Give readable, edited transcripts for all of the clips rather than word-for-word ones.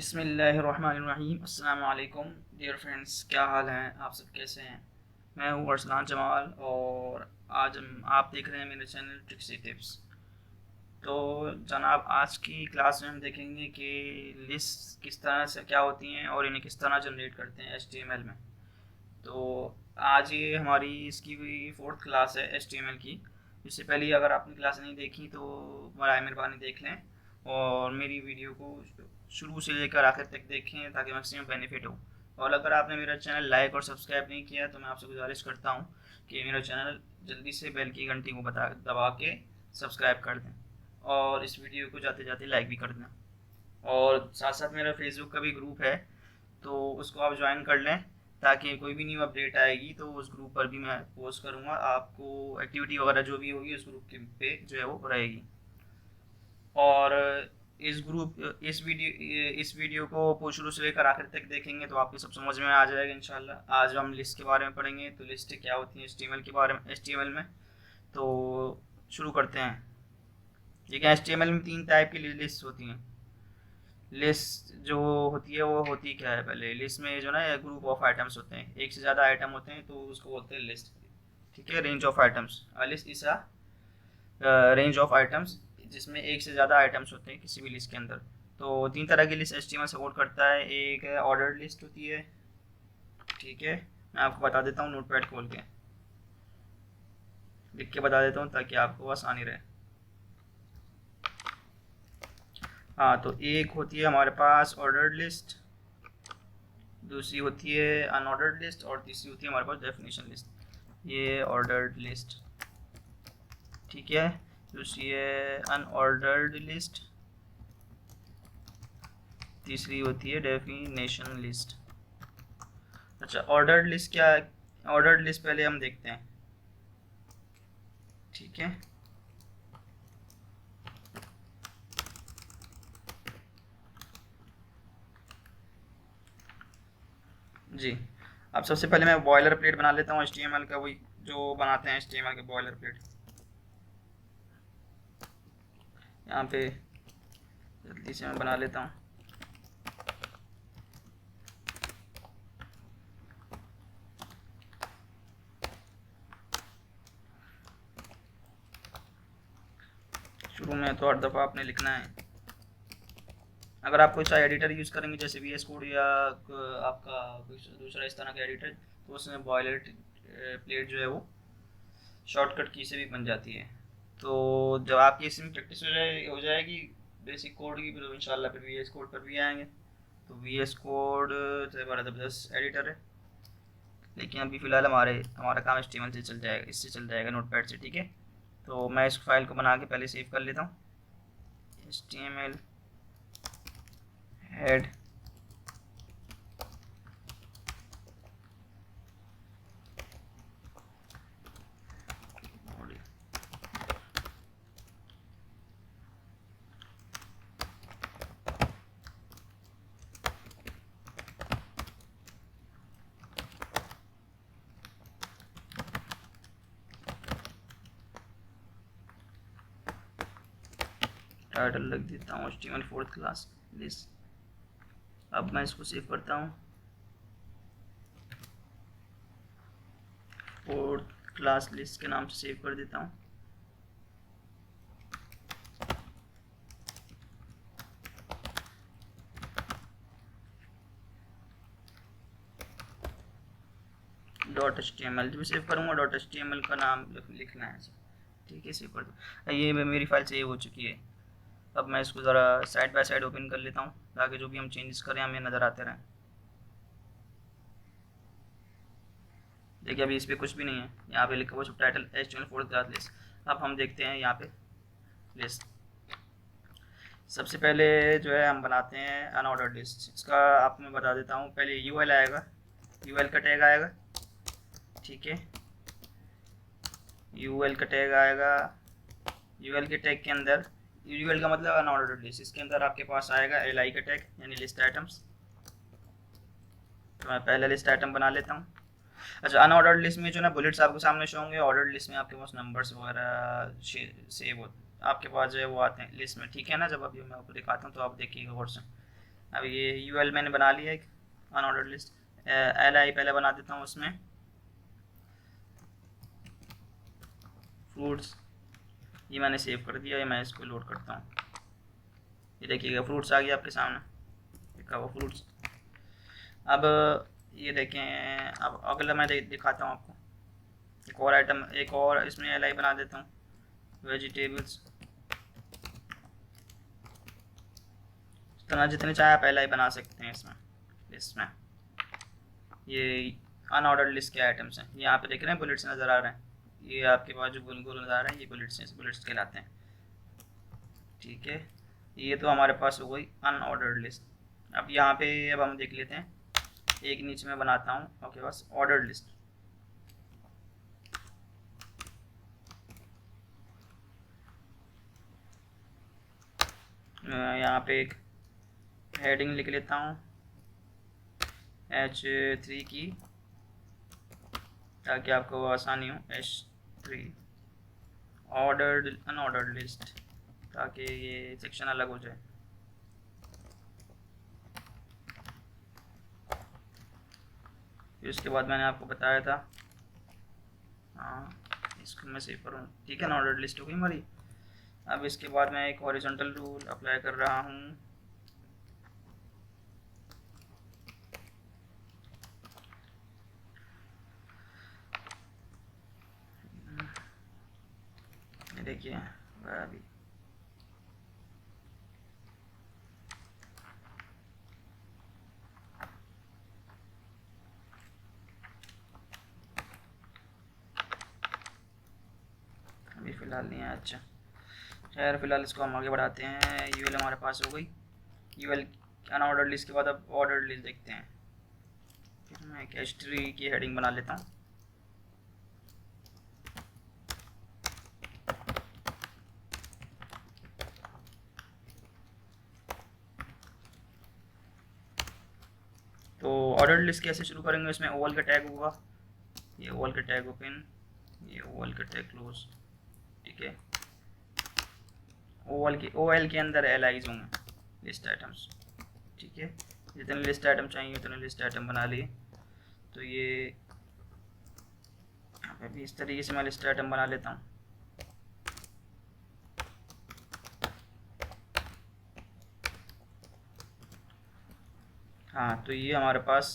बिस्मिल्लाहिर्रहमानिर्रहीम। अस्सलाम वालेकुम डियर फ्रेंड्स, क्या हाल हैं? आप सब कैसे हैं? मैं हूँ अरसलान जमाल और आज आप देख रहे हैं मेरे चैनल ट्रिक्सी टिप्स। तो जनाब, आज की क्लास में हम देखेंगे कि लिस्ट किस तरह से क्या होती हैं और इन्हें किस तरह जनरेट करते हैं HTML में। तो आज ये हमारी इसकी भी फोर्थ क्लास है HTML की। इससे पहले अगर आपने क्लास नहीं देखी तो बराए मेहरबानी देख लें और मेरी वीडियो को शुरू से लेकर आखिर तक देखें ताकि मैक्सिमम बेनिफिट हो। और अगर आपने मेरा चैनल लाइक और सब्सक्राइब नहीं किया तो मैं आपसे गुजारिश करता हूँ कि मेरा चैनल जल्दी से बेल की घंटी को दबा के सब्सक्राइब कर दें और इस वीडियो को जाते जाते लाइक भी कर दें। और साथ साथ मेरा फेसबुक का भी ग्रुप है, तो उसको आप ज्वाइन कर लें ताकि कोई भी न्यू अपडेट आएगी तो उस ग्रुप पर भी मैं पोस्ट करूँगा। आपको एक्टिविटी वगैरह जो भी होगी उस ग्रुप के पे जो है वो रहेगी। और इस वीडियो को शुरू से लेकर आखिर तक देखेंगे तो आपको सब समझ में आ जाएगा इंशाल्लाह। आज हम लिस्ट के बारे में पढ़ेंगे, तो लिस्ट क्या होती है HTML के बारे में, HTML में। तो शुरू करते हैं। ठीक है, HTML में तीन टाइप की लिस्ट होती हैं। लिस्ट जो होती है वो होती क्या है, पहले लिस्ट में जो ना ग्रुप ऑफ आइटम्स होते हैं, एक से ज़्यादा आइटम होते हैं तो उसको बोलते हैं लिस्ट। ठीक है, range of items, list is a range of items, जिसमें एक से ज़्यादा आइटम्स होते हैं किसी भी लिस्ट के अंदर। तो तीन तरह की लिस्ट HTML सपोर्ट करता है। एक है ऑर्डर्ड लिस्ट होती है। ठीक है, मैं आपको बता देता हूँ नोटपैड खोल के लिख के बता देता हूँ ताकि आपको आसानी रहे। हाँ, तो एक होती है हमारे पास ऑर्डर्ड लिस्ट, दूसरी होती है अनऑर्डर्ड लिस्ट और तीसरी होती है हमारे पास डेफिनेशन लिस्ट। ये ऑर्डर्ड लिस्ट, ठीक है। दूसरी है अनऑर्डर्ड लिस्ट, तीसरी होती है डेफिनेशन लिस्ट। अच्छा, ऑर्डर्ड लिस्ट क्या है? ऑर्डर्ड लिस्ट पहले हम देखते हैं। ठीक है, जी। अब सबसे पहले मैं बॉयलर प्लेट बना लेता हूँ HTML का, वही जो बनाते हैं HTML के बॉयलर प्लेट। यहाँ पे जल्दी से मैं बना लेता हूँ। शुरू में तो हर दफ़ा आपने लिखना है। अगर आप कोई सा एडिटर यूज़ करेंगे जैसे VS कोड या आपका कोई दूसरा इस तरह का एडिटर, तो उसमें बॉयलर प्लेट जो है वो शॉर्टकट की से भी बन जाती है। तो जब आपकी इसमें प्रैक्टिस हो जाएगी बेसिक कोड की, फिर इंशाल्लाह फिर VS कोड पर भी आएंगे। तो VS कोड से बड़ा ज़बरदस्त एडिटर है, लेकिन अभी फ़िलहाल हमारा काम HTML से चल जाएगा, इससे चल जाएगा नोटपैड से। ठीक है, तो मैं इस फाइल को बना के पहले सेव कर लेता हूँ। HTML हेड टाइटल रख देता हूँ HTML फोर्थ क्लास लिस्ट। अब मैं इसको सेव करता हूँ, फोर्थ क्लास लिस्ट के नाम से सेव कर देता हूँ। .html जो सेव करूँगा .html का नाम लिखना है। ठीक है, सेव कर दो। ये मेरी फाइल सेव हो चुकी है। अब मैं इसको ज़रा साइड बाय साइड ओपन कर लेता हूँ ताकि जो भी हम चेंजेस करें हमें नज़र आते रहें। देखिए अभी इस पर कुछ भी नहीं है, यहाँ पे लिखा हुआ सब title HTML fourth class list. अब हम देखते हैं यहाँ पे लिस्ट। सबसे पहले जो है हम बनाते हैं अनऑर्डर्ड लिस्ट। इसका आपको मैं बता देता हूँ, पहले UL आएगा, UL का टैग आएगा। ठीक है, UL का टैग आएगा। UL के टैग के अंदर, UL का मतलब अनऑर्डर्ड लिस्ट, इसके अंदर आपके पास आएगा LI का टैग यानी लिस्ट आइटम्स। तो मैं पहले लिस्ट आइटम बना लेता हूँ। अच्छा, अनऑर्डर्ड लिस्ट में जो ना बुलेट्स आपके सामने शो होंगे, ऑर्डर्ड लिस्ट में आपके पास नंबर्स वगैरह सेव होते आपके पास जो है वो आते हैं लिस्ट में। ठीक है ना, जब अभी मैं आपको दिखाता हूँ तो आप देखिएगा गौर से। अब ये यूएल मैंने बना लिया एक अनऑर्डर्ड लिस्ट। एल आई पहले बना देता हूँ उसमें, फ्रूट्स, ये मैंने सेव कर दिया। ये मैं इसको लोड करता हूँ। ये देखिएगा फ्रूट्स आ गया आपके सामने, लिखा हुआ फ्रूट्स। अब ये देखें, अब अगला मैं दिखाता हूँ आपको एक और आइटम, एक और इसमें एल आई बना देता हूँ, वेजिटेबल्स। जितना जितने चाहे आप एल आई बना सकते हैं इसमें लिस्ट में। ये अनऑर्डर्ड लिस्ट के आइटम्स हैं। यहाँ पे देख रहे हैं बुलेट्स नज़र आ रहे हैं, ये आपके पास जो गोल गोल नज़र आ रहे हैं ये बुलेट्स हैं, बुलेट्स कहलाते हैं। ठीक है, ये तो हमारे पास हो गई अनऑर्डर्ड लिस्ट। अब यहाँ पे अब हम देख लेते हैं, एक नीचे में बनाता हूँ आपके पास ऑर्डर्ड लिस्ट। यहाँ पे एक हेडिंग लिख लेता हूँ H3 की, ताकि आपको आसानी हो। H3 ऑर्डर्ड अनऑर्डर्ड लिस्ट, ताकि ये सेक्शन अलग हो जाए। फिर उसके बाद मैंने आपको बताया था, हाँ इसको मैं सेव करूँ। ठीक है, अनऑर्डर्ड लिस्ट हो गई हमारी। अब इसके बाद मैं एक हॉरिजॉन्टल रूल अप्लाई कर रहा हूँ। ये देखिए अभी अभी फ़िलहाल नहीं है। अच्छा खैर, फिलहाल इसको हम आगे बढ़ाते हैं। यूएल हमारे पास हो गई। यूएल अनऑर्डर्ड लिस्ट के बाद अब ऑर्डर्ड लिस्ट देखते हैं। फिर मैं एक H3 की हेडिंग बना लेता हूँ। तो ऑर्डर्ड लिस्ट कैसे शुरू करेंगे, इसमें ओवल का टैग होगा, ये ओवल का टैग ओपन, ये ओवल का टैग क्लोज। ठीक है, ओएल के अंदर एल आईज होंगे लिस्ट आइटम्स। ठीक है, जितने लिस्ट आइटम चाहिए उतने लिस्ट आइटम बना लिए। तो ये यहाँ पे भी इस तरीके से मैं लिस्ट आइटम बना लेता हूँ। हाँ, तो ये हमारे पास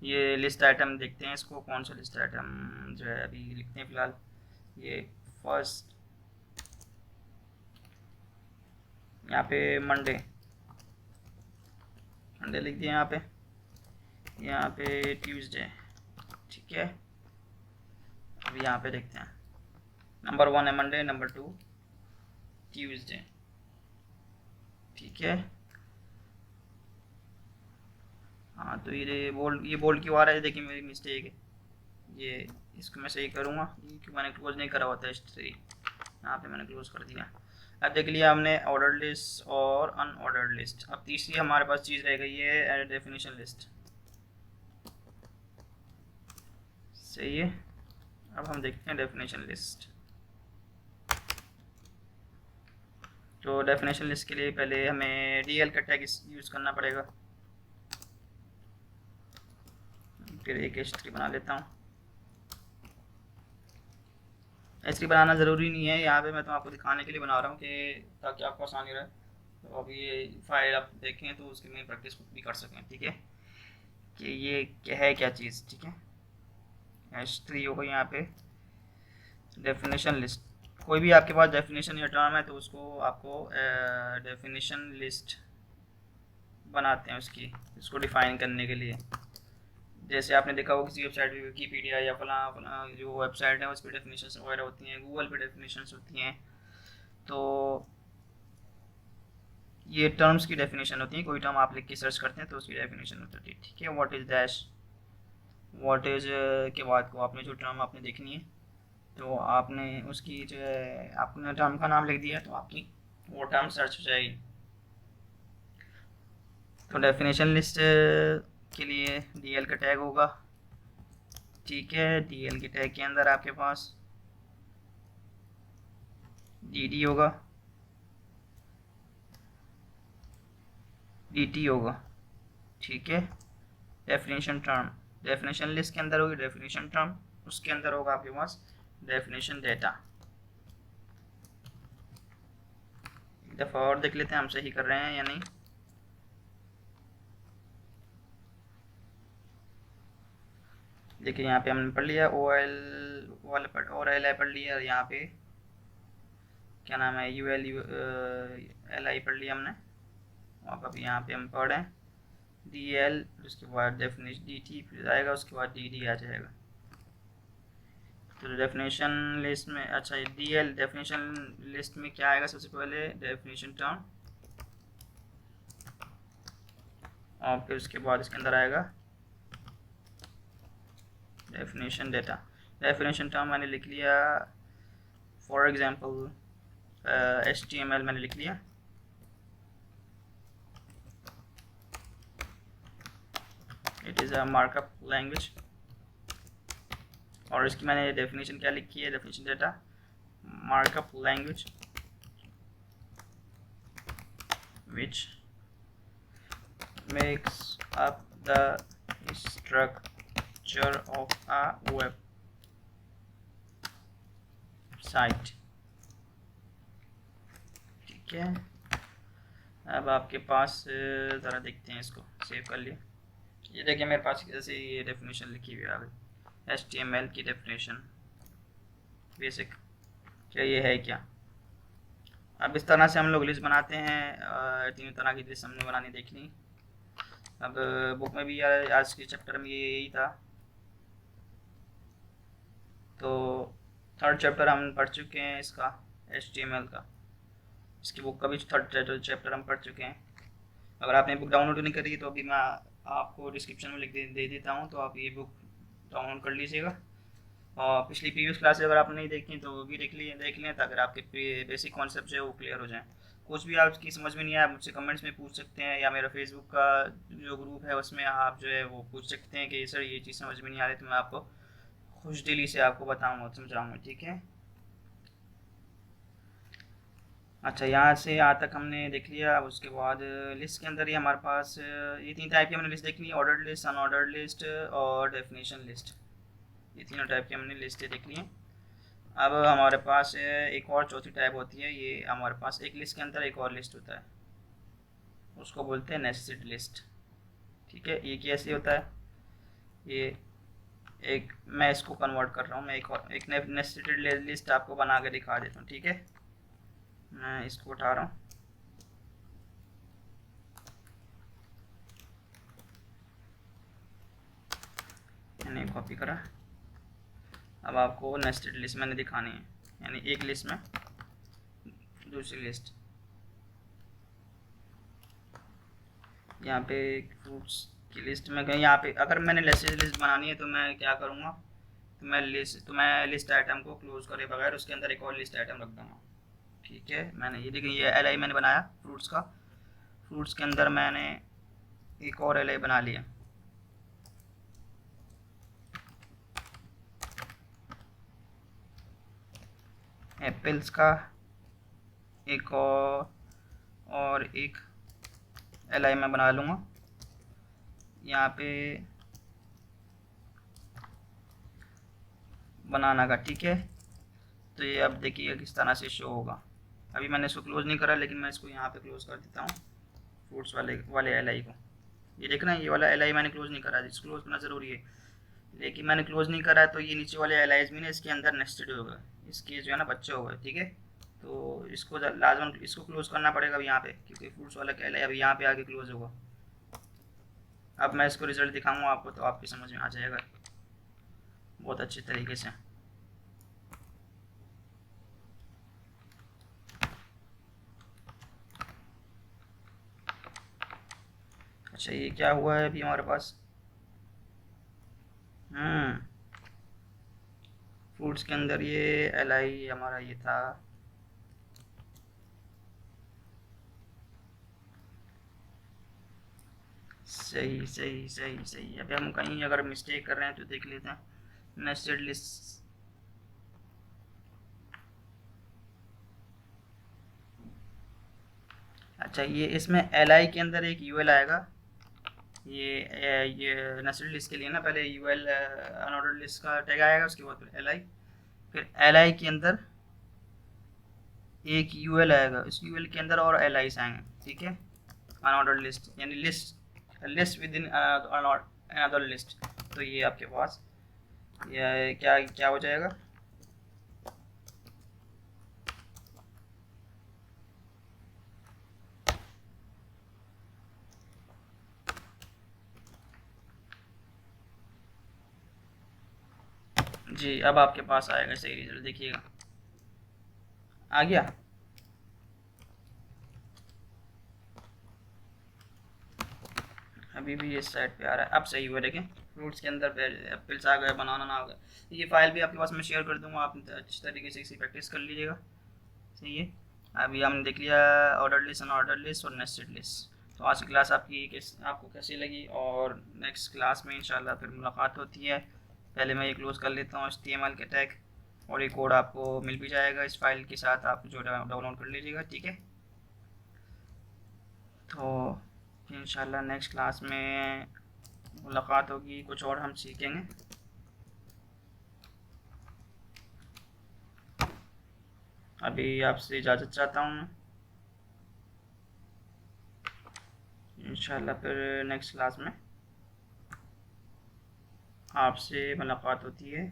ये लिस्ट आइटम देखते हैं, इसको कौन सा लिस्ट आइटम जो है अभी लिखते हैं फ़िलहाल। ये फर्स्ट, यहाँ पे मंडे, मंडे लिख दिया यहाँ पे ट्यूसडे। ठीक है, अब यहाँ पे देखते हैं, नंबर 1 है मंडे, नंबर 2 ट्यूसडे। ठीक है, हाँ तो ये बोल्ड क्यों आ रहा है, देखिए मेरी मिस्टेक है। ये इसको मैं सही करूँगा, क्योंकि मैंने क्लोज नहीं करा हुआ था H3, यहाँ पे मैंने क्लोज कर दिया। अब देख लिया हमने ऑर्डर्ड लिस्ट और अनऑर्डर्ड लिस्ट। अब तीसरी हमारे पास चीज़ रह गई है डेफिनेशन लिस्ट। सही है, अब हम देखते हैं डेफिनेशन लिस्ट। तो डेफिनेशन लिस्ट के लिए पहले हमें DL का टैग यूज़ करना पड़ेगा। फिर एक H3 बना लेता हूँ। H3 बनाना ज़रूरी नहीं है, यहाँ पे मैं तो आपको दिखाने के लिए बना रहा हूँ कि ताकि आपको आसानी रहे। तो अभी ये फाइल आप देखें तो उसकी मैं प्रैक्टिस भी कर सकें। ठीक है, कि ये क्या है, क्या चीज़। ठीक है, H3 होगा यहाँ पे डेफिनेशन लिस्ट। कोई भी आपके पास डेफिनेशन या टर्म है तो उसको आपको डेफिनेशन लिस्ट बनाते हैं उसको डिफ़ाइन करने के लिए। जैसे आपने देखा होगा किसी वेबसाइट पे विकीपीडिया या फला फला जो वेबसाइट है उस पर डेफिनेशन वगैरह होती हैं, गूगल पे डेफिनेशन होती हैं। तो ये टर्म्स की डेफिनेशन होती है, कोई टर्म आप लिख के सर्च करते हैं तो उसकी डेफिनेशन होती है। ठीक है, what is dash, what is के बाद को आपने जो टर्म आपने देखनी है तो आपने उसकी जो है आपने टर्म का नाम लिख दिया तो आपकी वो टर्म सर्च हो जाएगी। तो डेफिनेशन लिस्ट के लिए DL का टैग होगा। ठीक है, DL के टैग के अंदर आपके पास DD होगा। ईटी होगा, ठीक है। डेफिनेशन टर्म, डेफिनेशन लिस्ट के अंदर होगी डेफिनेशन टर्म, उसके अंदर होगा आपके पास डेफिनेशन डेटा। एक दफ़ा और देख लेते हैं हम सही कर रहे हैं या नहीं। देखिए यहाँ पे हमने पढ़ लिया ओ एल और एल आई पढ़ लिया, यहाँ पे क्या नाम है यू एल एल आई पढ़ लिया हमने। और अभी यहाँ पे हम पढ़ रहे हैं डी एल, उसके बाद डेफिनेशन डी टी फिर आएगा, उसके बाद डी डी आ जाएगा। तो डेफिनेशन लिस्ट में, अच्छा डी एल डेफिनेशन लिस्ट में क्या आएगा, सबसे पहले डेफिनेशन टर्म, और फिर उसके बाद इसके अंदर आएगा डेफिनेशन डेटा। डेफिनेशन टर्म मैंने लिख लिया, फॉर एग्जांपल HTML मैंने लिख लिया, it is a markup language. और इसकी मैंने डेफिनेशन क्या लिखी है, definition data markup language which makes up the structure of a website, ठीक है। अब आपके पास ज़रा देखते हैं, इसको सेव कर लिया। ये देखिए मेरे पास जैसे ये डेफिनेशन लिखी हुई है आ गई, HTML की डेफिनेशन बेसिक, क्या ये है क्या। अब इस तरह से हम लोग लिस्ट बनाते हैं, तीनों तरह की लिस्ट हमने बनानी देख ली। अब बुक में भी आज के चैप्टर में यही था, तो थर्ड चैप्टर हम पढ़ चुके हैं इसका HTML का, इसकी बुक का भी थर्ड चैप्टर हम पढ़ चुके हैं। अगर आपने बुक डाउनलोड नहीं करी तो अभी मैं आपको डिस्क्रिप्शन में लिख दे देता हूँ, तो आप ये बुक डाउनलोड कर लीजिएगा। और पिछली प्रीवियस क्लास अगर आपने नहीं देखी तो वो भी देख लें ताकि आपके बेसिक कॉन्सेप्ट जो है वो क्लियर हो जाए। कुछ भी आपकी समझ में नहीं आया, मुझसे कमेंट्स में पूछ सकते हैं, या मेरा फेसबुक का जो ग्रुप है उसमें आप जो है वो पूछ सकते हैं कि सर ये चीज़ समझ में नहीं आ रही, तो मैं आपको खुश दिली से आपको बताऊँगा, समझाऊँगा, ठीक है। अच्छा यहाँ से यहाँ तक हमने देख लिया। अब उसके बाद लिस्ट के अंदर ही हमारे पास ये तीन टाइप की हमने लिस्ट देख ली, ऑर्डर्ड लिस्ट, अनऑर्डर्ड लिस्ट और डेफिनेशन लिस्ट। ये तीनों टाइप की हमने लिस्टें देख ली हैं। अब हमारे पास एक और चौथी टाइप होती है, ये हमारे पास एक लिस्ट के अंदर एक और लिस्ट होता है, उसको बोलते हैं नेस्टेड लिस्ट, ठीक है। ये कैसे होता है, ये एक मैं इसको कन्वर्ट कर रहा हूँ, मैं एक नेस्टेड लिस्ट आपको बना के दिखा देता हूँ, ठीक है। मैं इसको उठा रहा हूँ, मैंने कॉपी करा। अब आपको नेस्टेड लिस्ट मैंने दिखानी है, यानी एक लिस्ट में दूसरी लिस्ट। यहाँ पे फ्रूट्स की लिस्ट में गई, यहाँ पे अगर मैंने नेस्टेड लिस्ट बनानी है तो मैं क्या करूँगा, तो मैं लिस्ट आइटम को क्लोज करे बगैर उसके अंदर एक और लिस्ट आइटम रख दूँगा, ठीक है। मैंने ये देखिए ये LI मैंने बनाया फ्रूट्स का, फ्रूट्स के अंदर मैंने एक और LI बना लिया, एप्पल्स का एक और एक LI मैं बना लूँगा यहाँ पे बनाना का, ठीक है। तो ये अब देखिए किस तरह से शो होगा। अभी मैंने इसको क्लोज नहीं करा, लेकिन मैं इसको यहाँ पे क्लोज कर देता हूँ, फ्रूट्स वाले LI को। ये देखना ये वाला LI मैंने क्लोज नहीं करा, इसको क्लोज करना ज़रूरी है, लेकिन मैंने क्लोज नहीं करा है तो ये नीचे वाले LIs भी ना इसके अंदर नेस्टेड होगा, इसके जो है ना बच्चे हो गए, ठीक है। तो इसको लाजमन इसको क्लोज करना पड़ेगा अभी यहाँ पे, क्योंकि फ्रूट्स वाला LI अभी यहाँ पे आके क्लोज होगा। अब मैं इसको रिजल्ट दिखाऊंगा आपको, तो आपकी समझ में आ जाएगा बहुत अच्छे तरीके से। अच्छा ये क्या हुआ है अभी हमारे पास, फ्रूट्स के अंदर ये LI हमारा ये था, सही सही सही सही। अभी हम कहीं अगर मिस्टेक कर रहे हैं तो देख लेते हैं। नेस्टेड लिस्ट, अच्छा, ये इसमें एल आई के अंदर एक यू एल आएगा। ये नेस्टेड लिस्ट के लिए ना, पहले यू एल अनऑर्डर्ड लिस्ट का टैग आएगा, उसके बाद फिर एल आई, फिर एल आई के अंदर एक यू एल आएगा, उस यू एल के अंदर और एल आईस आएंगे, ठीक है। अनऑर्डर्ड लिस्ट यानी list with in another list. तो ये आपके पास ये क्या क्या हो जाएगा, जी अब आपके पास आएगा सही रिजल्ट, देखिएगा आ गया। अभी भी इस साइड पे आ रहा है, अब सही हुआ, देखें फ्रूट्स के अंदर एप्पल्स आ गए, बनाना ना आ गए। ये फाइल भी आपके पास मैं शेयर कर दूंगा, आप अच्छी तरीके से इसी प्रैक्टिस कर लीजिएगा, सही है। अभी हमने देख लिया ऑर्डर लिस्ट, अनऑर्डर लिस्ट और नेस्टेड लिस्ट। तो आज की क्लास आपको कैसी लगी, और नेक्स्ट क्लास में इंशाल्लाह फिर मुलाकात होती है। पहले मैं ये क्लोज़ कर लेता हूँ HTML के टैग, और ये कोड आपको मिल भी जाएगा इस फाइल के साथ, आप जो डाउनलोड कर लीजिएगा, ठीक है। तो इंशाल्लाह नेक्स्ट क्लास में मुलाकात होगी, कुछ और हम सीखेंगे। अभी आपसे इजाज़त चाहता हूँ मैं, इंशाल्लाह फिर नेक्स्ट क्लास में आपसे मुलाकात होती है।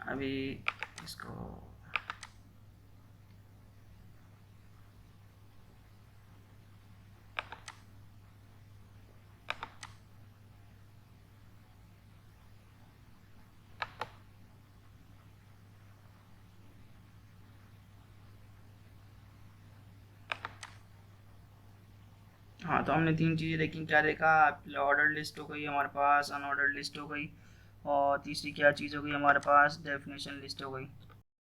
अभी इसको हाँ, तो हमने तीन चीज़ें देखी, क्या देखा, ऑर्डर लिस्ट हो गई हमारे पास, अनऑर्डर लिस्ट हो गई, और तीसरी क्या चीज़ हो गई हमारे पास, डेफिनेशन लिस्ट हो गई।